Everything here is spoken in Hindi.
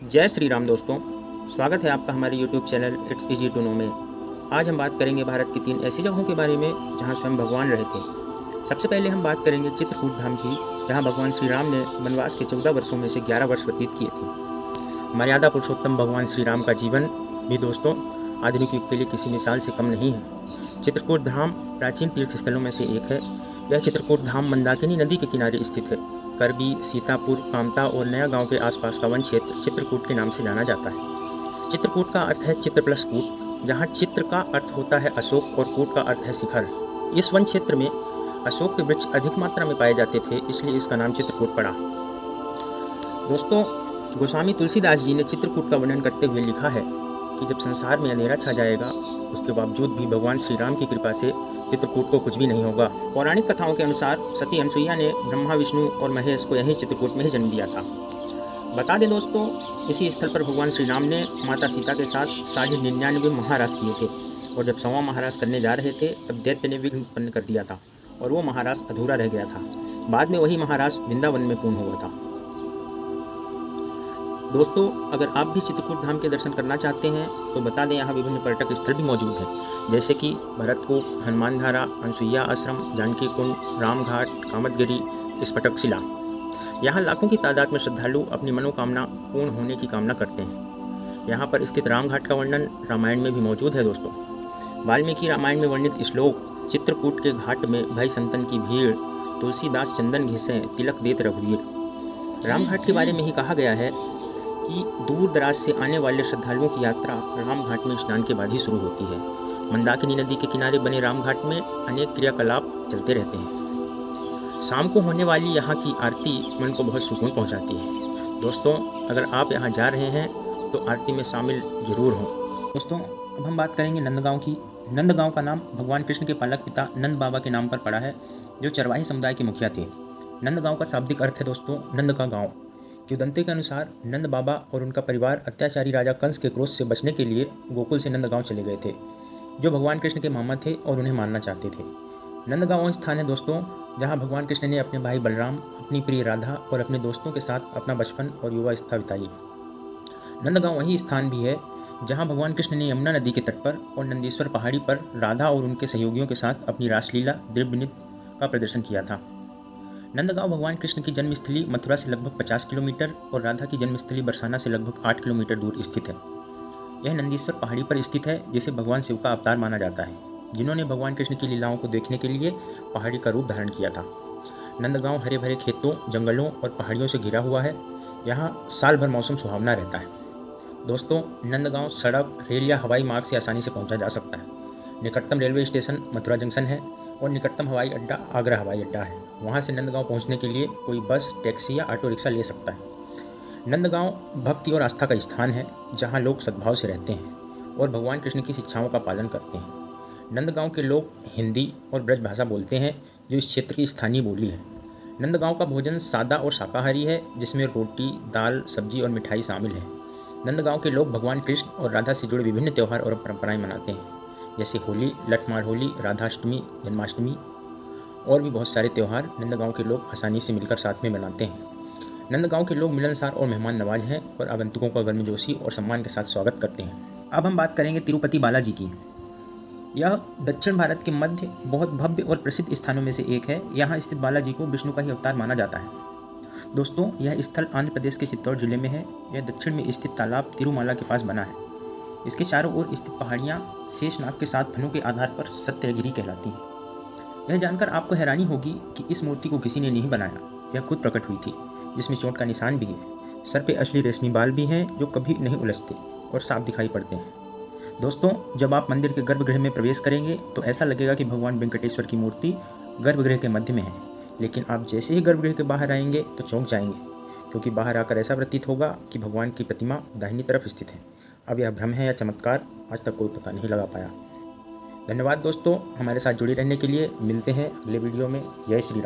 जय श्री राम दोस्तों, स्वागत है आपका हमारे YouTube channel it's easy to know में। आज हम बात करेंगे भारत की 3 ऐसी जगहों के बारे में जहां स्वयं भगवान रहे थे। सबसे पहले हम बात करेंगे चित्रकूट धाम की, जहां भगवान श्री राम ने वनवास के 14 वर्षों में से 11 वर्ष व्यतीत किए थे। मर्यादा पुरुषोत्तम भगवान श्री राम का जीवन भी दोस्तों आधुनिक युग के लिए किसी मिसाल से कम नहीं है। चित्रकूट धाम प्राचीन तीर्थ स्थलों में से एक है। यह चित्रकूट धाम मंदाकिनी नदी के किनारे स्थित है। करबी, सीतापुर, कामता और नया गांव के आसपास का वन क्षेत्र चित्रकूट के नाम से जाना जाता है। चित्रकूट का अर्थ है चित्र प्लस कूट, जहां चित्र का अर्थ होता है अशोक और कूट का अर्थ है शिखर। इस वन क्षेत्र में अशोक के वृक्ष अधिक मात्रा में पाए जाते थे, इसलिए इसका नाम चित्रकूट पड़ा। दोस्तों, गोस्वामी तुलसीदास जी ने चित्रकूट का वर्णन करते हुए लिखा है कि जब संसार में अंधेरा छा जाएगा, उसके बावजूद भी भगवान श्री राम की कृपा से चित्रकूट को कुछ भी नहीं होगा। पौराणिक कथाओं के अनुसार सती अनसुईया ने ब्रह्मा, विष्णु और महेश को यहीं चित्रकूट में ही जन्म दिया था। बता दें दोस्तों, इसी स्थल पर भगवान श्री राम ने माता सीता के साथ 99 महारास किए थे, और जब 100वां महारास करने जा रहे थे तब दैत्य ने विघ्न उत्पन्न कर दिया था और वो महारास अधूरा रह गया था। बाद में वही महारास वृंदावन में पूर्ण हुआ था। दोस्तों, अगर आप भी चित्रकूट धाम के दर्शन करना चाहते हैं तो बता दें, यहाँ विभिन्न पर्यटक स्थल भी मौजूद हैं, जैसे कि भरतकूप, हनुमान धारा, अनसुईया आश्रम, जानकी कुंड, रामघाट, कामतगिरी, स्फटिक शिला। यहाँ लाखों की तादाद में श्रद्धालु अपनी मनोकामना पूर्ण होने की कामना करते हैं। यहाँ पर स्थित रामघाट का वर्णन रामायण में भी मौजूद है। दोस्तों, वाल्मीकि रामायण में वर्णित श्लोक चित्रकूट के घाट में भय संतन की भीड़, तुलसीदास चंदन घिसे तिलक देत रघुवीर। रामघाट के बारे में ही कहा गया है कि दूर दराज से आने वाले श्रद्धालुओं की यात्रा रामघाट में स्नान के बाद ही शुरू होती है। मंदाकिनी नदी के किनारे बने रामघाट में अनेक क्रियाकलाप चलते रहते हैं। शाम को होने वाली यहाँ की आरती मन को बहुत सुकून पहुँचाती है। दोस्तों, अगर आप यहाँ जा रहे हैं तो आरती में शामिल जरूर हों। दोस्तों, अब हम बात करेंगे नंदगांव की। नंदगांव का नाम भगवान कृष्ण के पालक पिता नंद बाबा के नाम पर पड़ा है, जो चरवाही समुदाय के मुखिया थे। नंदगांव का शाब्दिक अर्थ है दोस्तों नंद का गाँव। किंवदंती के अनुसार नंद बाबा और उनका परिवार अत्याचारी राजा कंस के क्रोध से बचने के लिए गोकुल से नंदगांव चले गए थे, जो भगवान कृष्ण के मामा थे और उन्हें मारना चाहते थे। नंदगांव वह स्थान है दोस्तों जहां भगवान कृष्ण ने अपने भाई बलराम, अपनी प्रिय राधा और अपने दोस्तों के साथ अपना बचपन और युवावस्था बिताई। नंदगांव वही स्थान भी है जहां भगवान कृष्ण ने यमुना नदी के तट पर और नंदीश्वर पहाड़ी पर राधा और उनके सहयोगियों के साथ अपनी रासलीला दिव्य नृत्य का प्रदर्शन किया था। नंदगांव भगवान कृष्ण की जन्मस्थली मथुरा से लगभग 50 किलोमीटर और राधा की जन्मस्थली बरसाना से लगभग 8 किलोमीटर दूर स्थित है। यह नंदीश्वर पहाड़ी पर स्थित है, जिसे भगवान शिव का अवतार माना जाता है, जिन्होंने भगवान कृष्ण की लीलाओं को देखने के लिए पहाड़ी का रूप धारण किया था। नंदगांव हरे भरे खेतों, जंगलों और पहाड़ियों से घिरा हुआ है। यहाँ साल भर मौसम सुहावना रहता है। दोस्तों, नंदगांव सड़क, रेल या हवाई मार्ग से आसानी से पहुँचा जा सकता है। निकटतम रेलवे स्टेशन मथुरा जंक्शन है और निकटतम हवाई अड्डा आगरा हवाई अड्डा है। वहाँ से नंदगांव पहुँचने के लिए कोई बस, टैक्सी या ऑटो रिक्शा ले सकता है। नंदगांव भक्ति और आस्था का स्थान है, जहाँ लोग सद्भाव से रहते हैं और भगवान कृष्ण की शिक्षाओं का पालन करते हैं। नंदगांव के लोग हिंदी और ब्रज भाषा बोलते हैं, जो इस क्षेत्र की स्थानीय बोली है। नंदगांव का भोजन सादा और शाकाहारी है, जिसमें रोटी, दाल, सब्जी और मिठाई शामिल है। नंदगांव के लोग भगवान कृष्ण और राधा से जुड़े विभिन्न त्यौहार और परंपराएं मनाते हैं, जैसे होली, लठमार होली, राधाष्टमी, जन्माष्टमी और भी बहुत सारे त्यौहार नंदगांव के लोग आसानी से मिलकर साथ में मनाते हैं। नंदगांव के लोग मिलनसार और मेहमान नवाज हैं और आगंतुकों का गर्मजोशी और सम्मान के साथ स्वागत करते हैं। अब हम बात करेंगे तिरुपति बालाजी की। यह दक्षिण भारत के मध्य बहुत भव्य और प्रसिद्ध स्थानों में से एक है। यहाँ स्थित बालाजी को विष्णु का ही अवतार माना जाता है। दोस्तों, यह स्थल आंध्र प्रदेश के चित्तौड़ जिले में है। यह दक्षिण में स्थित तालाब तिरुमाला के पास बना है। इसके चारों ओर स्थित पहाड़ियाँ शेषनाग के साथ फनों के आधार पर सत्यगिरी कहलाती हैं। यह जानकर आपको हैरानी होगी कि इस मूर्ति को किसी ने नहीं बनाया, यह खुद प्रकट हुई थी, जिसमें चोट का निशान भी है। सर पे असली रेशमी बाल भी हैं, जो कभी नहीं उलझते और साफ दिखाई पड़ते हैं। दोस्तों, जब आप मंदिर के गर्भगृह में प्रवेश करेंगे तो ऐसा लगेगा कि भगवान वेंकटेश्वर की मूर्ति गर्भगृह के मध्य में है, लेकिन आप जैसे ही गर्भगृह के बाहर आएंगे तो चौंक जाएंगे, क्योंकि बाहर आकर ऐसा प्रतीत होगा कि भगवान की प्रतिमा दाहिनी तरफ स्थित है। अब यह भ्रम है या चमत्कार, आज तक कोई पता नहीं लगा पाया। धन्यवाद दोस्तों, हमारे साथ जुड़े रहने के लिए। मिलते हैं अगले वीडियो में। जय श्री राम।